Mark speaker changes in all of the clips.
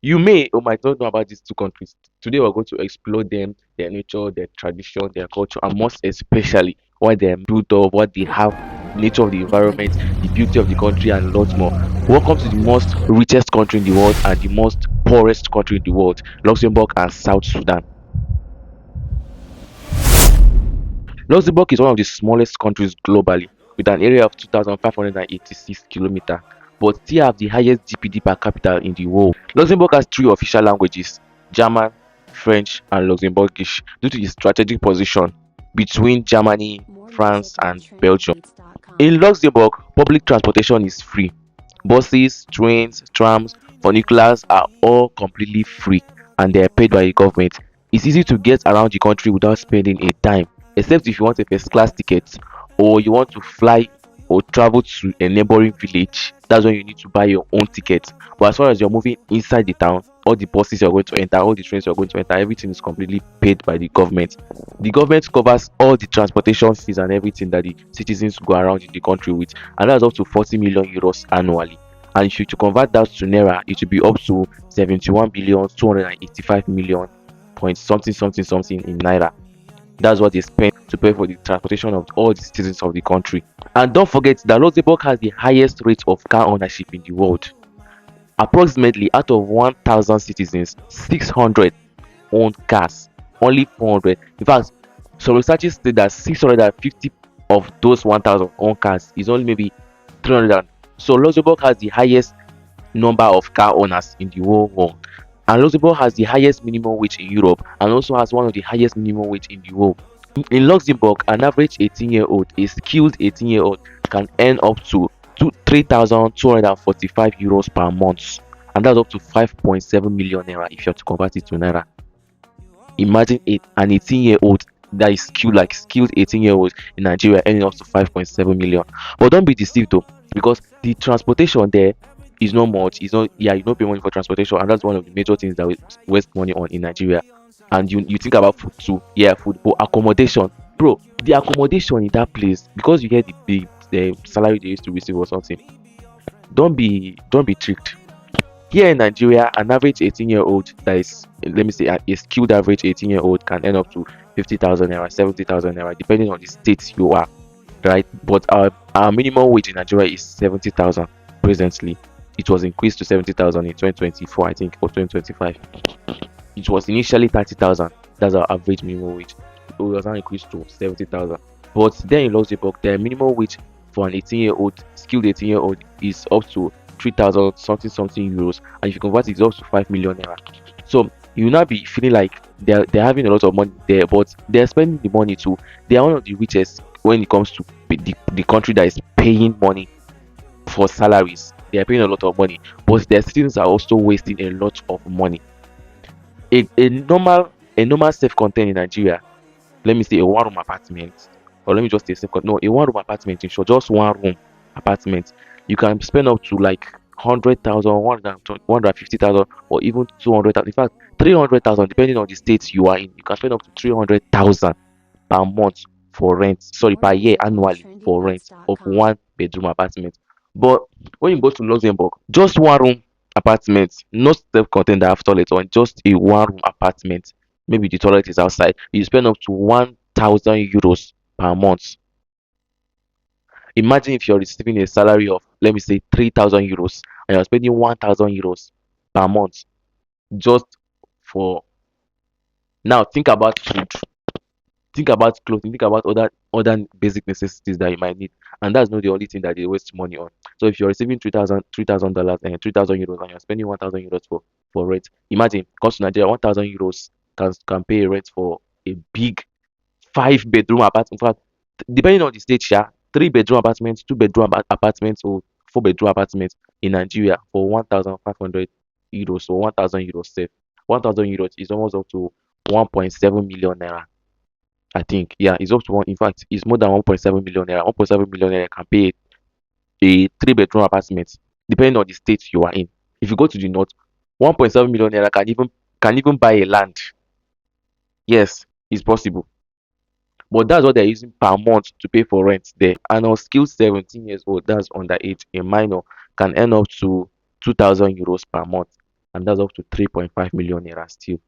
Speaker 1: You may or might not know about these two countries. Today, we're going to explore them, their nature, their tradition, their culture, and most especially what they're built of, what they have, nature of the environment, the beauty of the country, and lots more. Welcome to the most richest country in the world and the most poorest country in the world, Luxembourg and South Sudan. Luxembourg is one of the smallest countries globally, with an area of 2,586 kilometers, but still have the highest GDP per capita in the world. Luxembourg has three official languages: German, French, and Luxembourgish, due to its strategic position between Germany, France, and Belgium. In Luxembourg, public transportation is free. Buses, trains, trams, funiculars are all completely free and they are paid by the government. It's easy to get around the country without spending a dime, except if you want a first class ticket or you want to fly or travel to a neighboring village. That's when you need to buy your own ticket. But as far as you're moving inside the town, all the buses you're going to enter, all the trains you're going to enter, everything is completely paid by the government. The government covers all the transportation fees and everything that the citizens go around in the country with, and that's up to 40 million euros annually. And if you to convert that to naira, it will be up to 71 billion 285 million point something something something in naira. That's what they spend to pay for the transportation of all the citizens of the country. And don't forget that Luxembourg has the highest rate of car ownership in the world. Approximately out of 1,000 citizens, 600 own cars. Only 400. In fact, some researchers say that 650 of those 1,000 own cars is only maybe 300. So Luxembourg has the highest number of car owners in the whole world. And Luxembourg has the highest minimum wage in Europe and also has one of the highest minimum wage in the world. In Luxembourg, an average 18-year-old, a skilled 18-year-old, can earn up to 3,245 euros per month. And that's up to 5.7 million naira if you have to convert it to naira. Imagine an 18-year-old that is skilled, like skilled 18-year-old in Nigeria earning up to 5.7 million. But don't be deceived though, because the transportation there is not much. It's not, yeah, you don't pay money for transportation, and that's one of the major things that we waste money on in Nigeria. And you think about food too, yeah, food, but accommodation, bro, the accommodation in that place, because you get the salary they used to receive or something. Don't be tricked. Here in Nigeria, an average 18-year-old that is, let me say, a skilled average 18-year-old can earn up to 50,000 naira, 70,000 naira, depending on the state you are, right? But our minimum wage in Nigeria is 70,000 presently. It was increased to 70,000 in 2024, I think, or 2025. It was initially 30,000. That's our average minimum wage. It was now increased to 70,000. But then in Luxembourg, the minimum wage for an 18-year-old, skilled 18-year-old, is up to 3,000 something something euros, and if you convert it, it's up to 5 million naira. So you will not be feeling like they're having a lot of money there, but they're spending the money too. They are one of the richest when it comes to the country that is paying money for salaries. They are paying a lot of money, but their citizens are also wasting a lot of money. A normal self-contained in Nigeria, let me say a one room apartment, or let me just say no, a one room apartment, in short, just one room apartment, you can spend up to like 100,000, 150,000, or even 200,000. In fact, 300,000, depending on the state you are in. You can spend up to 300,000 per month for rent, sorry, per year annually for rent of one bedroom apartment. But when you go to Luxembourg, just one room apartment, not self-contained after toilet, or just a one room apartment, maybe the toilet is outside, you spend up to 1,000 euros per month. Imagine if you're receiving a salary of, let me say, 3,000 euros and you're spending 1,000 euros per month just for. Now think about food, think about clothing, think about other basic necessities that you might need, and that's not the only thing that they waste money on. So if you're receiving $3,000 and 3,000 euros and you're spending 1,000 euros for rent, imagine cost to Nigeria 1,000 euros can pay rent for a big five-bedroom apartment. In fact, depending on the state, yeah, three-bedroom apartments, two-bedroom apartments, or four-bedroom apartments in Nigeria for 1,500 euros or 1,000 euros safe. 1,000 euros is almost up to 1.7 million naira. I think, yeah, it's up to one. In fact, it's more than 1.7 million naira. 1.7 million naira can pay a three-bedroom apartment, depending on the state you are in. If you go to the north, 1.7 million naira can even buy a land. Yes, it's possible. But that's what they're using per month to pay for rent there. And on skilled 17 years old, that's underage, a minor, can earn up to 2,000 euros per month. and that's up to 3.5 million naira still.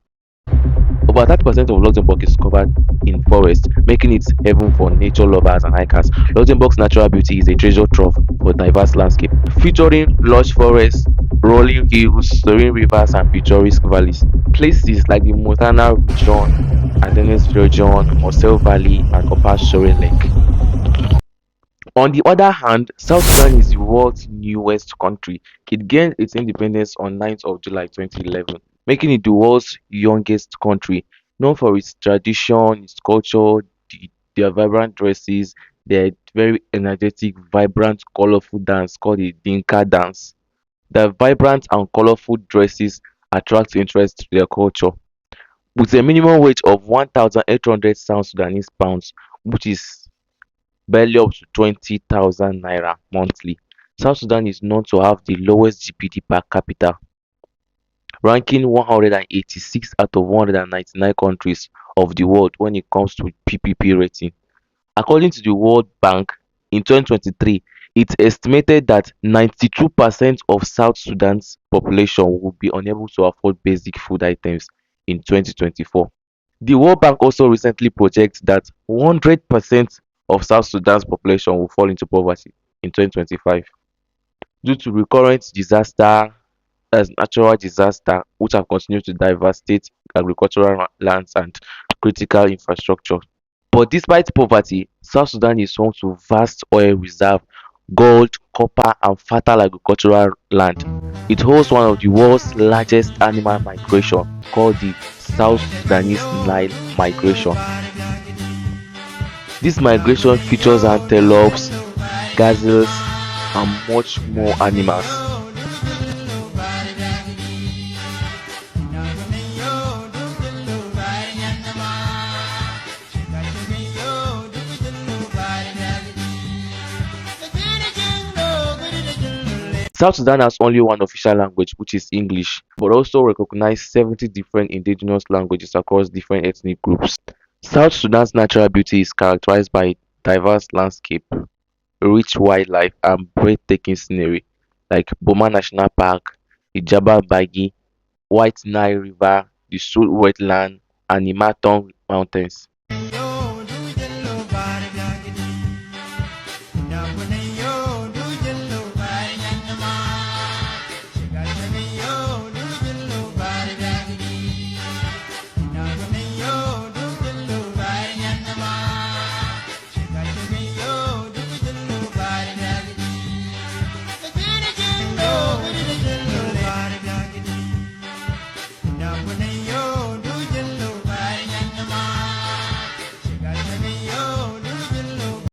Speaker 1: Over 30% of Luxembourg is covered in forest, making it heaven for nature lovers and hikers. Luxembourg's natural beauty is a treasure trove for diverse landscape, featuring lush forests, rolling hills, serene rivers, and picturesque valleys. Places like the Montana region, Ardennes region, Moselle Valley, and Upper Shore Lake. On the other hand, South Sudan is the world's newest country. It gained its independence on 9th of July 2011, making it the world's youngest country, known for its tradition, its culture, their vibrant dresses, their very energetic, vibrant, colorful dance called the Dinka dance. The vibrant and colorful dresses attract interest to their culture. With a minimum wage of 1,800 South Sudanese pounds, which is barely up to 20,000 naira monthly. South Sudan is known to have the lowest GPD per capita, ranking 186 out of 199 countries of the world when it comes to PPP rating. According to the World Bank, in 2023, it's estimated that 92% of South Sudan's population will be unable to afford basic food items in 2024. The World Bank also recently projects that 100% of South Sudan's population will fall into poverty in 2025 due to recurrent disaster as natural disaster which have continued to devastate agricultural lands and critical infrastructure. But despite poverty, South Sudan is home to vast oil reserve, gold, copper, and fertile agricultural land. It hosts one of the world's largest animal migration called the South Sudanese Nile Migration. This migration features antelopes, gazelles, and much more animals. South Sudan has only one official language, which is English, but also recognizes 70 different indigenous languages across different ethnic groups. South Sudan's natural beauty is characterized by diverse landscape, rich wildlife, and breathtaking scenery like Boma National Park, the Jabal Bagi, White Nile River, the Sul Wetland, and the Matong Mountains. When